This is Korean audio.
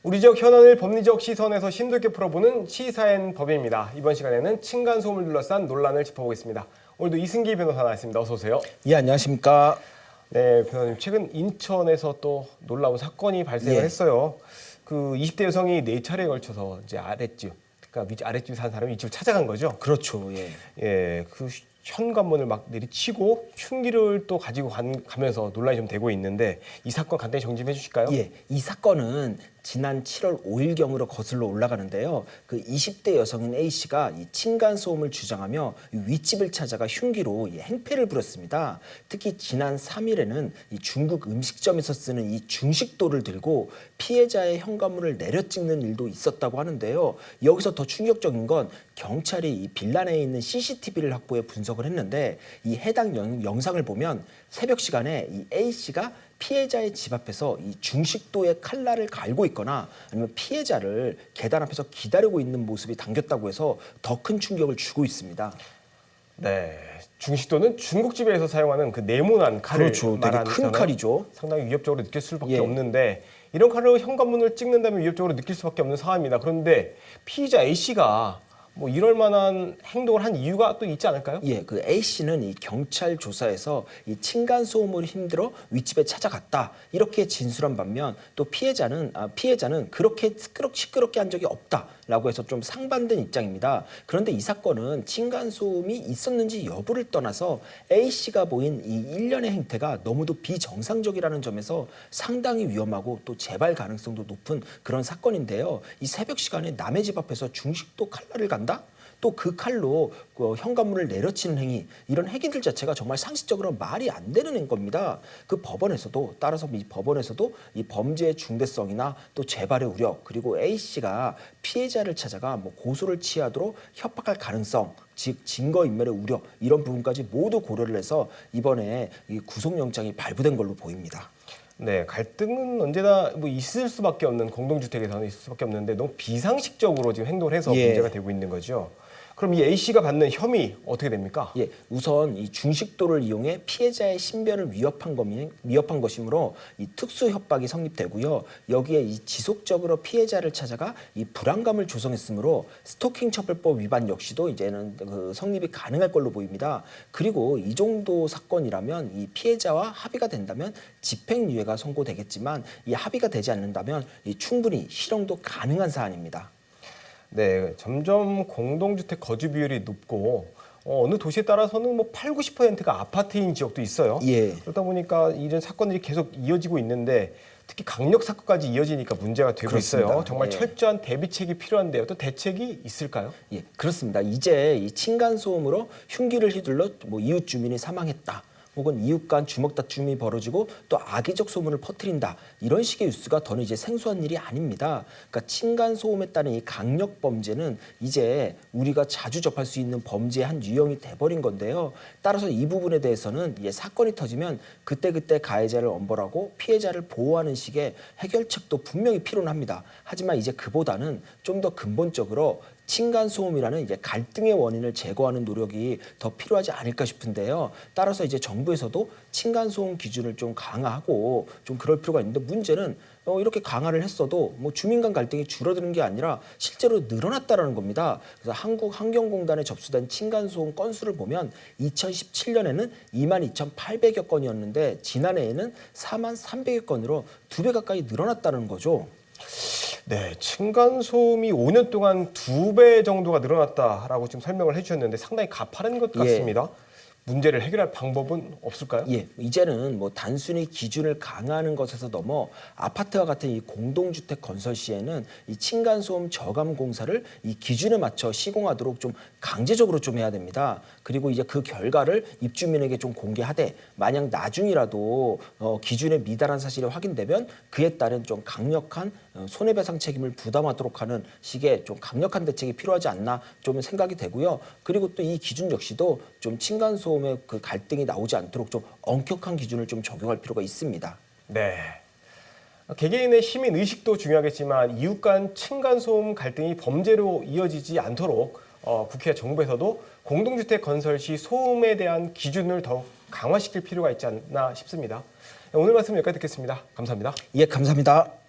우리 지역 현안을 법리적 시선에서 심도 있게 풀어보는 시사인 법입니다. 이번 시간에는 층간소음을 둘러싼 논란을 짚어보겠습니다. 오늘도 이승기 변호사 나왔습니다. 어서 오세요. 예, 안녕하십니까. 네, 변호사님. 최근 인천에서 또 놀라운 사건이 발생을 했어요. 그 20대 여성이 4차례에 걸쳐서 이제 아랫집, 그러니까 아랫집에 사는 사람이 이 집을 찾아간 거죠. 그렇죠. 예. 예, 그 현관문을 막 내리치고 흉기를 또 가지고 가면서 논란이 좀 되고 있는데 이 사건 간단히 정리 좀 해주실까요? 예, 이 사건은 지난 7월 5일경으로 거슬러 올라가는데요. 그 20대 여성인 A 씨가 이 층간소음을 주장하며 윗집을 찾아가 흉기로 행패를 부렸습니다. 특히 지난 3일에는 이 중국 음식점에서 쓰는 이 중식도를 들고 피해자의 현관문을 내려찍는 일도 있었다고 하는데요. 여기서 더 충격적인 건 경찰이 이 빌라 내에 있는 CCTV를 확보해 분석을 했는데 이 해당 영상을 보면 새벽 시간에 이 A 씨가 피해자의 집 앞에서 이 중식도에 칼날을 갈고 있거나 아니면 피해자를 계단 앞에서 기다리고 있는 모습이 담겼다고 해서 더 큰 충격을 주고 있습니다. 네, 중식도는 중국집에서 사용하는 그 네모난 칼을 그렇죠. 되게 말하는 큰 칼이죠. 상당히 위협적으로 느낄 수밖에 예. 없는데 이런 칼로 현관문을 찍는다면 위협적으로 느낄 수밖에 없는 상황입니다. 그런데 피의자 A 씨가 뭐 이럴 만한 행동을 한 이유가 또 있지 않을까요? 예, 그 A 씨는 이 경찰 조사에서 이 층간소음으로 힘들어 윗집에 찾아갔다 이렇게 진술한 반면 또 피해자는 그렇게 시끄럽게 한 적이 없다라고 해서 좀 상반된 입장입니다. 그런데 이 사건은 층간소음이 있었는지 여부를 떠나서 A 씨가 보인 이 일련의 행태가 너무도 비정상적이라는 점에서 상당히 위험하고 또 재발 가능성도 높은 그런 사건인데요. 이 새벽 시간에 남의 집 앞에서 중식도 칼날을 간다? 또 그 칼로 현관문을 내려치는 행위, 이런 행위들 자체가 정말 상식적으로 말이 안 되는 겁니다. 따라서 이 법원에서도 이 범죄의 중대성이나 또 재발의 우려, 그리고 A 씨가 피해자를 찾아가 뭐 고소를 취하도록 협박할 가능성, 즉 증거인멸의 우려, 이런 부분까지 모두 고려를 해서 이번에 이 구속영장이 발부된 걸로 보입니다. 네, 갈등은 언제나 뭐 있을 수밖에 없는 공동주택에서는 있을 수밖에 없는데 너무 비상식적으로 지금 행동을 해서 문제가 되고 있는 거죠. 그럼 이 A 씨가 받는 혐의 어떻게 됩니까? 예, 우선 이 중식도를 이용해 피해자의 신변을 위협한 것이므로 이 특수 협박이 성립되고요. 여기에 이 지속적으로 피해자를 찾아가 이 불안감을 조성했으므로 스토킹 처벌법 위반 역시도 이제는 그 성립이 가능할 걸로 보입니다. 그리고 이 정도 사건이라면 이 피해자와 합의가 된다면 집행유예가 선고되겠지만 이 합의가 되지 않는다면 이 충분히 실형도 가능한 사안입니다. 네, 점점 공동주택 거주 비율이 높고 어느 도시에 따라서는 뭐 8, 90%가 아파트인 지역도 있어요. 예. 그러다 보니까 이런 사건들이 계속 이어지고 있는데 특히 강력 사건까지 이어지니까 문제가 되고 그렇습니다. 있어요. 정말 예. 철저한 대비책이 필요한데요. 또 대책이 있을까요? 예, 그렇습니다. 이제 이 층간소음으로 흉기를 휘둘러 뭐 이웃 주민이 사망했다. 혹은 이웃 간 주먹 다툼이 벌어지고 또 악의적 소문을 퍼뜨린다. 이런 식의 뉴스가 더는 이제 생소한 일이 아닙니다. 그러니까 층간소음에 따른 이 강력 범죄는 이제 우리가 자주 접할 수 있는 범죄의 한 유형이 돼버린 건데요. 따라서 이 부분에 대해서는 이제 사건이 터지면 그때그때 가해자를 엄벌하고 피해자를 보호하는 식의 해결책도 분명히 필요는 합니다. 하지만 이제 그보다는 좀 더 근본적으로 층간소음이라는 이제 갈등의 원인을 제거하는 노력이 더 필요하지 않을까 싶은데요. 따라서 이제 정부에서도 층간소음 기준을 좀 강화하고 좀 그럴 필요가 있는데 문제는 이렇게 강화를 했어도 뭐 주민 간 갈등이 줄어드는 게 아니라 실제로 늘어났다라는 겁니다. 그래서 한국환경공단에 접수된 층간소음 건수를 보면 2017년에는 22,800여 건이었는데 지난해에는 43,300여 건으로 2배 가까이 늘어났다는 거죠. 네, 층간소음이 5년 동안 2배 정도가 늘어났다라고 지금 설명을 해주셨는데 상당히 가파른 것 같습니다. 문제를 해결할 방법은 없을까요? 예, 이제는 뭐 단순히 기준을 강화하는 것에서 넘어 아파트와 같은 이 공동주택 건설 시에는 이 층간소음 저감 공사를 이 기준에 맞춰 시공하도록 좀 강제적으로 좀 해야 됩니다. 그리고 이제 그 결과를 입주민에게 좀 공개하되 만약 나중이라도 기준에 미달한 사실이 확인되면 그에 따른 좀 강력한 손해배상 책임을 부담하도록 하는 식의 좀 강력한 대책이 필요하지 않나 좀 생각이 되고요. 그리고 또 이 기준 역시도 좀 층간소음의 그 갈등이 나오지 않도록 좀 엄격한 기준을 좀 적용할 필요가 있습니다. 네. 개개인의 시민 의식도 중요하겠지만 이웃 간 층간소음 갈등이 범죄로 이어지지 않도록 국회와 정부에서도 공동주택 건설 시 소음에 대한 기준을 더욱 강화시킬 필요가 있지 않나 싶습니다. 오늘 말씀 여기까지 듣겠습니다. 감사합니다. 예, 감사합니다.